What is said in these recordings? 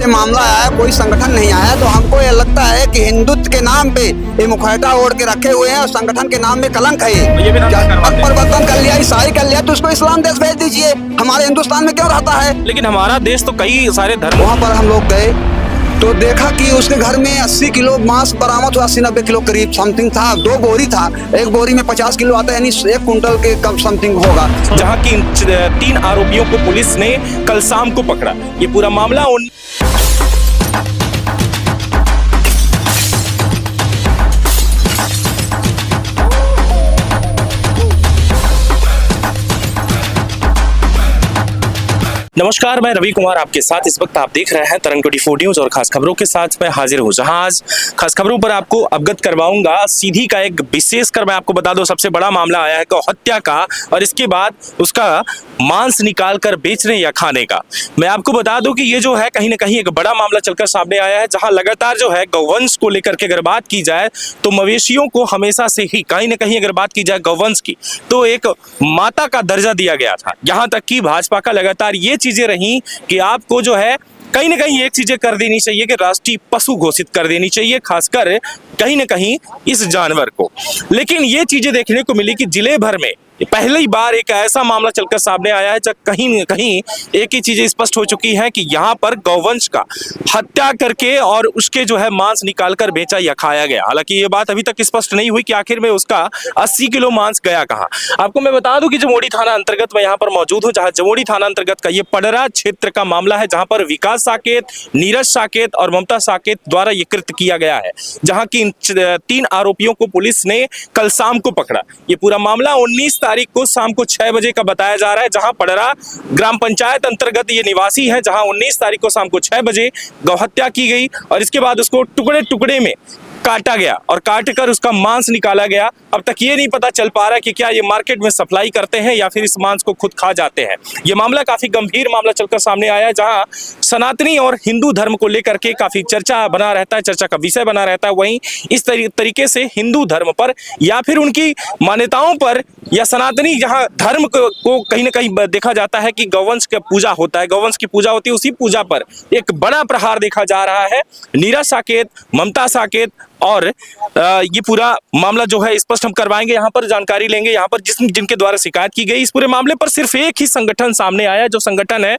पे मामला आया, कोई संगठन नहीं आया, तो हमको ये लगता है कि हिंदुत्व के नाम पे ये मुखौटा ओढ़ के रखे हुए हैं और संगठन के नाम में कलंक है। ये परिवर्तन कर लिया, ईसाई कर लिया, तो उसको इस्लाम देश भेज दीजिए। हमारे हिंदुस्तान में क्यों रहता है? लेकिन हमारा देश तो कई सारे धर्म। वहाँ पर हम लोग गए तो देखा कि उसके घर में 80 किलो मांस बरामद हुआ, 80-90 किलो करीब समथिंग था। 2 बोरी था, एक बोरी में 50 किलो आता है, यानी 1 कुंटल के कम समथिंग होगा। जहां की 3 आरोपियों को पुलिस ने कल शाम को पकड़ा। ये पूरा मामला नमस्कार, मैं रवि कुमार आपके साथ। इस वक्त आप देख रहे हैं तरंग 24 न्यूज और खास खबरों के साथ मैं हाजिर हूं, जहां आज खास खबरों पर आपको अवगत करवाऊंगा। सीधी का एक विशेषकर मैं आपको बता दूं, सबसे बड़ा मामला आया है गौ हत्या का और इसके बाद उसका मांस निकाल कर बेचने या खाने का। मैं आपको बता दूं कि ये जो है कहीं ना कहीं एक बड़ा मामला चलकर सामने आया है, जहां लगातार जो है गौवंश को लेकर के अगर बात की जाए तो मवेशियों को हमेशा से ही कहीं ना कहीं अगर बात की जाए गौवंश की तो एक माता का दर्जा दिया गया था। यहाँ तक कि भाजपा का लगातार ये चीजें रही कि आपको जो है कहीं ना कहीं एक चीजें कर देनी चाहिए कि राष्ट्रीय पशु घोषित कर देनी चाहिए, खासकर कहीं ना कहीं इस जानवर को। लेकिन ये चीजें देखने को मिली कि जिले भर में पहली बार एक ऐसा मामला चलकर सामने आया है जब कहीं न कहीं एक ही चीज स्पष्ट हो चुकी है कि यहाँ पर गौवंश का हत्या करके और उसके जो है मांस निकालकर बेचा या खाया गया। हालांकि ये बात अभी तक स्पष्ट नहीं हुई कि आखिर में उसका 80 किलो मांस गया कहाँ। आपको मैं बता दूं कि जमोड़ी थाना अंतर्गत मैं यहाँ पर मौजूद हूँ, जहाँ जमोड़ी थाना अंतर्गत का ये पडरा क्षेत्र का मामला है, जहाँ पर विकास साकेत, नीरज साकेत और ममता साकेत द्वारा ये कृत्य किया गया है, जहाँ की 3 आरोपियों को पुलिस ने कल शाम को पकड़ा। ये पूरा मामला 19 तारीख को शाम को 6 बजे का बताया जा रहा है, जहां पडरा ग्राम पंचायत अंतर्गत ये निवासी है, जहां 19 तारीख को शाम को 6 बजे गौहत्या की गई और इसके बाद उसको टुकड़े टुकड़े में काटा गया और काट कर उसका मांस निकाला गया। अब तक ये नहीं पता चल पा रहा कि क्या ये मार्केट में सप्लाई करते हैं या फिर इस मांस को खुद खा जाते हैं। ये मामला काफी गंभीर मामला चलकर सामने आया है, जहां सनातनी और हिंदू धर्म को लेकर के काफी चर्चा बना रहता है, चर्चा का विषय बना रहता है। वहीं इस तरीके से हिंदू धर्म पर या फिर उनकी मान्यताओं पर या सनातनी जहां धर्म को कहीं ना कहीं देखा जाता है कि गौवंश की पूजा होता है, गौवंश की पूजा होती है, उसी पूजा पर एक बड़ा प्रहार देखा जा रहा है। नीरज साकेत, ममता साकेत और ये पूरा मामला जो है स्पष्ट हम करवाएंगे, यहाँ पर जानकारी लेंगे, यहाँ पर जिनके द्वारा शिकायत की गई। इस पूरे मामले पर सिर्फ एक ही संगठन सामने आया, जो संगठन है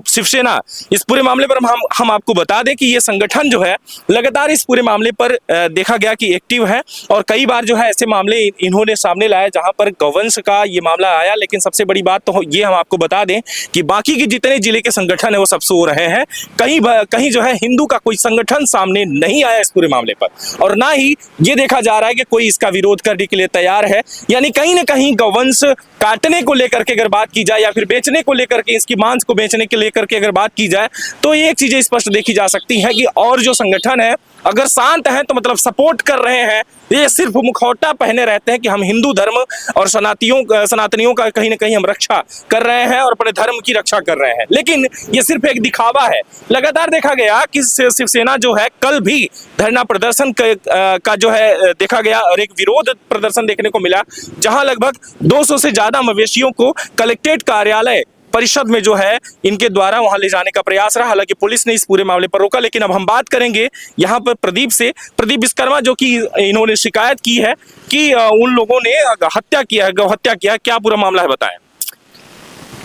शिवसेना। इस पूरे मामले पर हम आपको बता दें कि ये संगठन जो है लगातार इस पूरे मामले पर देखा गया कि एक्टिव है और कई बार जो है ऐसे मामले इन्होंने सामने लाए जहां पर गौवंश का ये मामला आया। लेकिन सबसे बड़ी बात तो ये हम आपको बता दें कि बाकी के जितने जिले के संगठन है वो सब सो रहे हैं, कहीं जो है हिंदू का कोई संगठन सामने नहीं आया इस पूरे मामले पर और ना ही ये देखा जा रहा है कि कोई इसका विरोध करने के लिए तैयार है। यानी कहीं ना कहीं गौवंश काटने को लेकर के अगर बात की जाए या फिर बेचने को लेकर के, इसकी मांस को बेचने के लेकर के अगर बात की जाए तो एक चीजें स्पष्ट देखी जा सकती है कि और जो संगठन है अगर शांत है तो मतलब सपोर्ट कर रहे हैं, ये सिर्फ मुखौटा पहने रहते हैं कि हम हिंदू धर्म और सनातनियों का कहीं ना कहीं हम रक्षा कर रहे हैं और अपने धर्म की रक्षा कर रहे हैं। लेकिन ये सिर्फ एक दिखावा है। लगातार देखा गया कि शिवसेना जो है कल भी धरना प्रदर्शन का जो है देखा गया और एक विरोध प्रदर्शन देखने को मिला, जहां लगभग 200 से ज्यादा मवेशियों को कलेक्ट्रेट कार्यालय परिषद में जो है इनके द्वारा वहां ले जाने का प्रयास रहा। हालांकि पुलिस ने इस पूरे मामले पर रोका। लेकिन अब हम बात करेंगे यहाँ पर प्रदीप विश्वकर्मा, जो कि इन्होंने शिकायत की है कि उन लोगों ने हत्या किया है, गौहत्या किया है। क्या पूरा मामला है बताएं।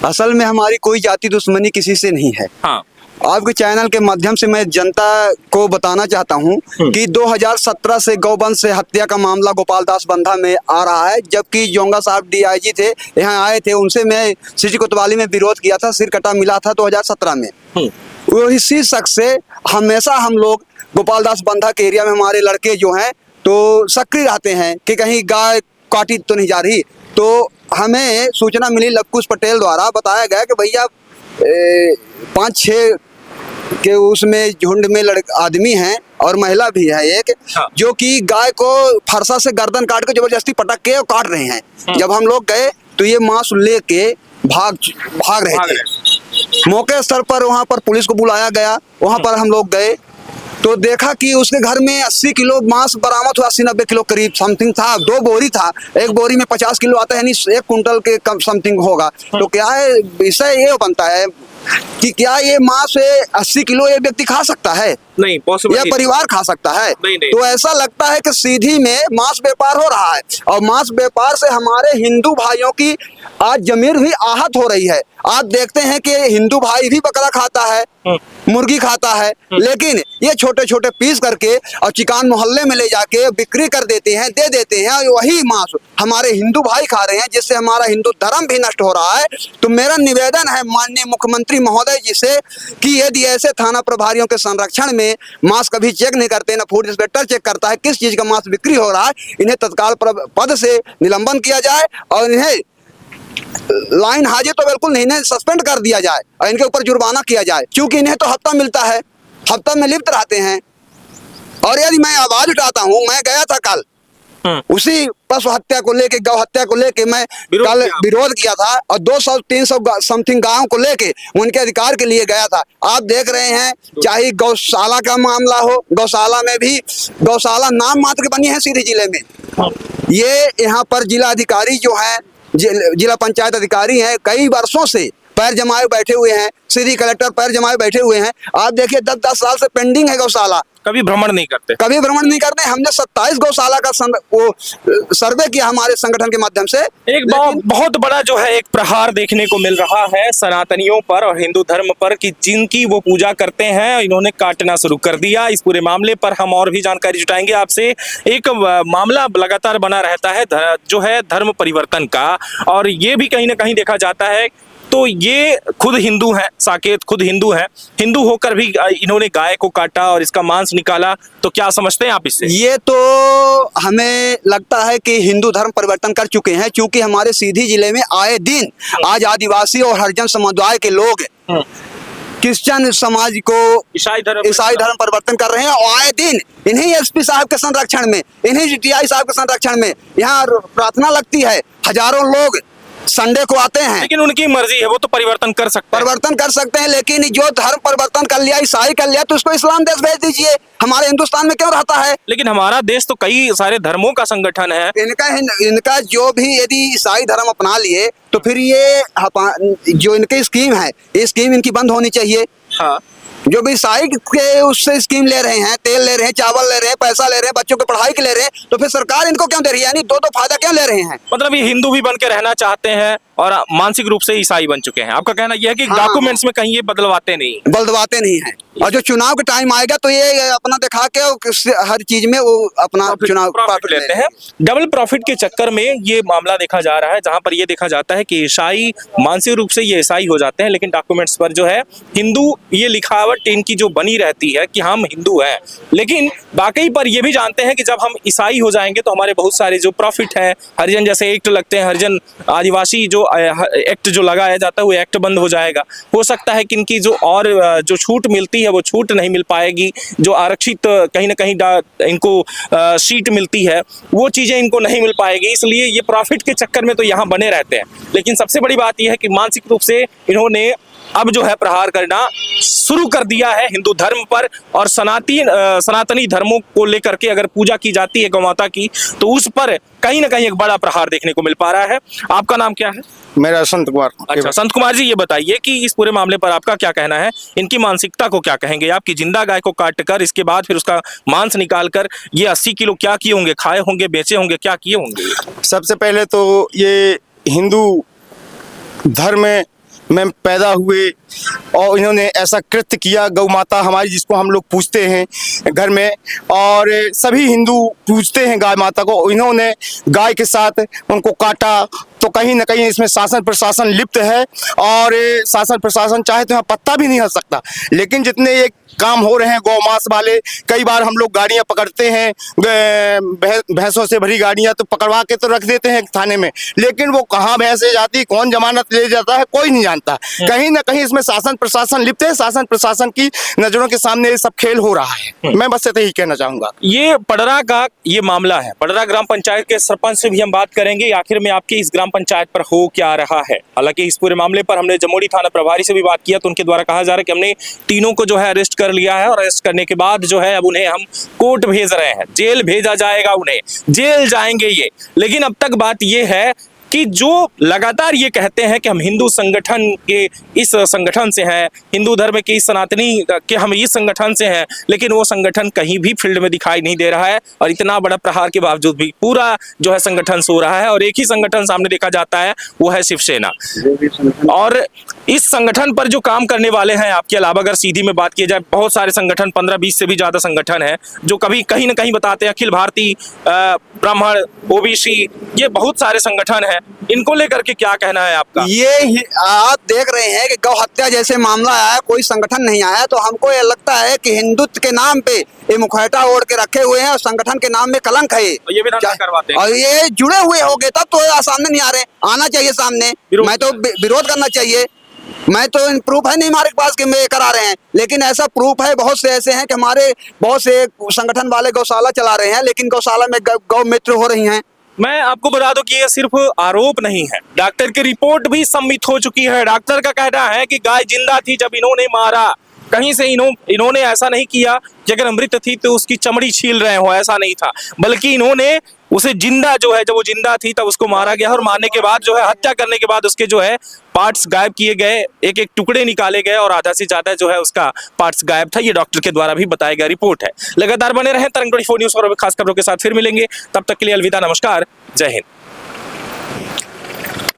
असल में हमारी कोई जाति दुश्मनी किसी से नहीं है। हाँ, आपके चैनल के माध्यम से मैं जनता को बताना चाहता हूं कि 2017 से गौवंश से हत्या का मामला गोपाल दास बंधा में आ रहा है, जबकि जोंगा साहब DIG थे, यहाँ आए थे, उनसे मैं सिटी कोतवाली में विरोध किया था, सिर कटा मिला था 2017 में। इसी शख्स से हमेशा हम लोग गोपाल दास बंधा के एरिया में हमारे लड़के जो हैं तो सक्रिय रहते हैं कि कहीं गाय काटी तो नहीं जा रही। तो हमें सूचना मिली लवकुश पटेल द्वारा, बताया गया कि भैया 5-6 के उसमें झुंड में आदमी हैं और महिला भी है एक, जो कि गाय को फरसा से गर्दन काट के जबरदस्ती पटक के काट रहे हैं। जब हम लोग गए तो ये मांस लेके भाग रहे थे। मौके स्थल पर वहां पर पुलिस को बुलाया गया, वहां पर हम लोग गए तो देखा कि उसके घर में 80 किलो मांस बरामद हुआ, 80-90 किलो करीब समथिंग था। 2 बोरी था, एक बोरी में 50 किलो आता है, यानी 1 कुंटल के कम समथिंग होगा। तो क्या है विषय ये बनता है कि क्या ये मांस 80 किलो ये व्यक्ति खा सकता है? नहीं पॉसिबल, यह परिवार खा सकता है? नहीं। तो ऐसा लगता है कि सीधी में मांस व्यापार हो रहा है, और मांस व्यापार से हमारे हिंदू भाइयों की आज जमीर भी आहत हो रही है। आप देखते हैं कि हिंदू भाई भी बकरा खाता है, मुर्गी खाता है, लेकिन ये छोटे छोटे पीस करके और चिकान मोहल्ले में ले जाके बिक्री कर देते हैं, दे देते हैं, और वही मांस हमारे हिंदू भाई खा रहे हैं, जिससे हमारा हिंदू धर्म भी नष्ट हो रहा है। तो मेरा निवेदन है माननीय मुख्यमंत्री महोदय जी से कि यदि ऐसे थाना प्रभारियों के संरक्षण में मांस कभी चेक नहीं करते, ना फूड इंस्पेक्टर चेक करता है किस चीज का मांस बिक्री हो रहा है, इन्हें तत्काल पद से निलंबन किया जाए और इन्हें लाइन हाजिर तो बिल्कुल नहीं, इन्हें सस्पेंड कर दिया जाए और इनके ऊपर जुर्माना किया जाए, क्योंकि इन्हें तो हफ्ता मिलता है, हफ्ता में लिप्त रहते हैं। और यदि मैं आवाज उठाता हूँ, मैं गया था कल उसी पशु हत्या को लेके, गौ हत्या को लेके मैं कल विरोध किया था, और 200-300 समथिंग गांव को लेके उनके अधिकार के लिए गया था। आप देख रहे हैं, चाहे गौशाला का मामला हो, गौशाला में भी गौशाला नाम मात्र की बनी है सीधी जिले में। ये यहाँ पर जिला अधिकारी जो है, जिला पंचायत अधिकारी हैं, कई वर्षों से पैर जमाए बैठे हुए हैं, सीधी कलेक्टर पैर जमाए बैठे हुए हैं। आप देखिए 10-10 साल से पेंडिंग है गौशाला, कभी भ्रमण नहीं करते, कभी भ्रमण नहीं करते। हमने 27 गौशाला का वो सर्वे किया हमारे संगठन के माध्यम से। एक बहुत बड़ा जो है एक प्रहार देखने को मिल रहा है सनातनियों पर और हिंदू धर्म पर, कि जिनकी वो पूजा करते हैं इन्होंने काटना शुरू कर दिया। इस पूरे मामले पर हम और भी जानकारी जुटाएंगे आपसे। एक मामला लगातार बना रहता है जो है धर्म परिवर्तन का, और ये भी कहीं ना कहीं देखा जाता है तो ये खुद हिंदू हैं, साकेत खुद हिंदू हैं, हिंदू होकर भी इन्होंने गाय को काटा और इसका मांस निकाला। तो क्या समझते हैं आप इससे? ये तो हमें लगता है कि हिंदू धर्म परिवर्तन कर चुके हैं, क्योंकि हमारे सीधी जिले में आए दिन आज आदिवासी और हरिजन समुदाय के लोग क्रिश्चियन समाज को ईसाई धर्म परिवर्तन कर रहे हैं, और आए दिन इन्हीं एसपी साहब के संरक्षण में, इन्हीं जीटीआई साहब के संरक्षण में यहाँ प्रार्थना लगती है। हजारों लोग संडे को आते हैं। लेकिन उनकी मर्जी है, वो तो परिवर्तन कर सकते हैं, लेकिन जो धर्म परिवर्तन कर लिया, ईसाई कर लिया, तो उसको इस्लाम देश भेज दीजिए। हमारे हिंदुस्तान में क्यों रहता है? लेकिन हमारा देश तो कई सारे धर्मों का संगठन है। इनका जो भी यदि ईसाई धर्म अपना लिए तो फिर ये जो इनकी स्कीम है, ये स्कीम इनकी बंद होनी चाहिए। हाँ, जो भी ईसाई के उससे स्कीम ले रहे हैं, तेल ले रहे हैं, चावल ले रहे हैं, पैसा ले रहे हैं, बच्चों की पढ़ाई के ले रहे हैं, तो फिर सरकार इनको क्यों दे रही है? यानी दो फायदा क्यों ले रहे हैं? मतलब ये हिंदू भी बन के रहना चाहते हैं और मानसिक रूप से ईसाई बन चुके हैं। आपका कहना यह है कि डॉक्यूमेंट्स में कहीं ये बदलवाते नहीं हैं। और जो चुनाव का टाइम आएगा तो ये अपना दिखा के हर चीज में वो अपना चुनाव प्रॉफिट लेते हैं। डबल प्रॉफिट के चक्कर में ये मामला देखा जा रहा है, जहां पर ये देखा जाता है कि ईसाई मानसिक रूप से ये ईसाई हो जाते हैं, लेकिन डॉक्यूमेंट्स पर जो है हिंदू, ये लिखावट इनकी जो बनी रहती है कि हम हिंदू हैं, लेकिन बाकी पर ये भी जानते हैं कि जब हम ईसाई हो जाएंगे तो हमारे बहुत सारे जो प्रॉफिट है, हरिजन जैसे एक्ट लगते हैं, हरिजन आदिवासी जो एक्ट जो लगाया जाता है वो एक्ट बंद हो जाएगा। हो सकता है कि इनकी जो और जो छूट मिलती है वो छूट नहीं मिल पाएगी, जो आरक्षित कहीं ना कहीं इनको सीट मिलती है वो चीजें इनको नहीं मिल पाएगी, इसलिए ये प्रॉफिट के चक्कर में तो यहाँ बने रहते हैं। लेकिन सबसे बड़ी बात यह है कि मानसिक रूप से इन्होंने अब जो है प्रहार करना शुरू कर दिया है हिंदू धर्म पर, और सनातनी धर्मों को लेकर के अगर पूजा की जाती है गौ माता की, तो उस पर कहीं ना कहीं एक बड़ा प्रहार देखने को मिल पा रहा है। आपका नाम क्या है? मेरा संत कुमार। अच्छा, संत कुमार जी, ये बताइए कि इस पूरे मामले पर आपका क्या कहना है? इनकी मानसिकता को क्या कहेंगे आप कि जिंदा गाय को काट कर इसके बाद फिर उसका मांस निकाल कर ये 80 किलो क्या किए होंगे? खाए होंगे, बेचे होंगे, क्या किए होंगे? सबसे पहले तो ये हिंदू धर्म में पैदा हुए और इन्होंने ऐसा कृत्य किया। गौ माता हमारी, जिसको हम लोग पूजते हैं घर में, और सभी हिंदू पूजते हैं गाय माता को, इन्होंने गाय के साथ उनको काटा, तो कहीं ना कहीं इसमें शासन प्रशासन लिप्त है। और शासन प्रशासन चाहे तो यहाँ पत्ता भी नहीं हल सकता। लेकिन जितने ये काम हो रहे हैं गौ मांस वाले, कई बार हम लोग गाड़ियाँ पकड़ते हैं, भैंसों से भरी गाड़ियाँ, तो पकड़वा के तो रख देते हैं थाने में, लेकिन वो कहाँ भैंसे जाती, कौन जमानत ले जाता है, कोई नहीं जानता। कहीं ना कहीं इसमें शासन प्रशासन लिप्त है। शासन प्रशासन की नजरों के सामने ये सब खेल हो रहा है। मैं बस यही कहना चाहूंगा। ये पडरा का ये मामला है। पडरा ग्राम पंचायत के सरपंच से भी हम बात करेंगे आखिर में आपकी इस ग्राम पंचायत पर हो क्या रहा है। हालांकि इस पूरे मामले पर हमने जमोड़ी थाना प्रभारी से भी बात किया, तो उनके द्वारा कहा जा रहा है कि हमने तीनों को जो है अरेस्ट कर लिया है, और अरेस्ट करने के बाद जो है अब उन्हें हम कोर्ट भेज रहे हैं, जेल भेजा जाएगा, उन्हें जेल जाएंगे ये। लेकिन अब तक बात ये है कि जो लगातार ये कहते हैं कि हम हिंदू संगठन के इस संगठन से हैं, हिंदू धर्म के इस सनातनी के हम इस संगठन से हैं, लेकिन वो संगठन कहीं भी फील्ड में दिखाई नहीं दे रहा है और इतना बड़ा प्रहार के बावजूद भी पूरा जो है संगठन सो रहा है और एक ही संगठन सामने देखा जाता है, वो है शिवसेना। और इस संगठन पर जो काम करने वाले हैं, आपके अलावा अगर सीधी में बात की जाए, बहुत सारे संगठन 15-20 से भी ज्यादा संगठन है जो कभी कहीं ना कहीं बताते हैं अखिल भारतीय ब्राह्मण, ओबीसी, ये बहुत सारे संगठन हैं, इनको लेकर के क्या कहना है आपका? आप देख रहे हैं कि गौ हत्या जैसे मामला आया, कोई संगठन नहीं आया, तो हमको ये लगता है कि हिंदुत्व के नाम पे ये मुखौटा ओढ़ के रखे हुए हैं और संगठन के नाम में कलंक है ये भी धंधा करवाते हैं। और ये जुड़े हुए होंगे तब तो सामने नहीं आ रहे, आना चाहिए सामने। मैं तो विरोध करना चाहिए। मैं तो प्रूफ है नहीं हमारे पास कि मैं करा रहे हैं, लेकिन ऐसा प्रूफ है, बहुत से ऐसे हैं कि हमारे बहुत से संगठन वाले गौशाला चला रहे हैं, लेकिन गौशाला में गौ मित्र हो रही हैं। मैं आपको बता दूं कि ये सिर्फ आरोप नहीं है, डॉक्टर की रिपोर्ट भी सम्मिलित हो चुकी है। डॉक्टर का कहना है कि गाय जिंदा थी जब इन्होंने मारा, कहीं से इन्होंने ऐसा नहीं किया कि अगर मृत थी तो उसकी चमड़ी छील रहे हो, ऐसा नहीं था, बल्कि इन्होंने उसे जिंदा जो है, जब वो जिंदा थी तब उसको मारा गया और मारने के बाद जो है, हत्या करने के बाद उसके जो है पार्ट्स गायब किए गए, एक एक टुकड़े निकाले गए और आधा से ज्यादा जो है उसका पार्ट्स गायब था। ये डॉक्टर के द्वारा भी बताया गया रिपोर्ट है। लगातार बने रहें तरंग 24 न्यूज़ और खास खबरों के साथ फिर मिलेंगे, तब तक के लिए अलविदा, नमस्कार, जय हिंद।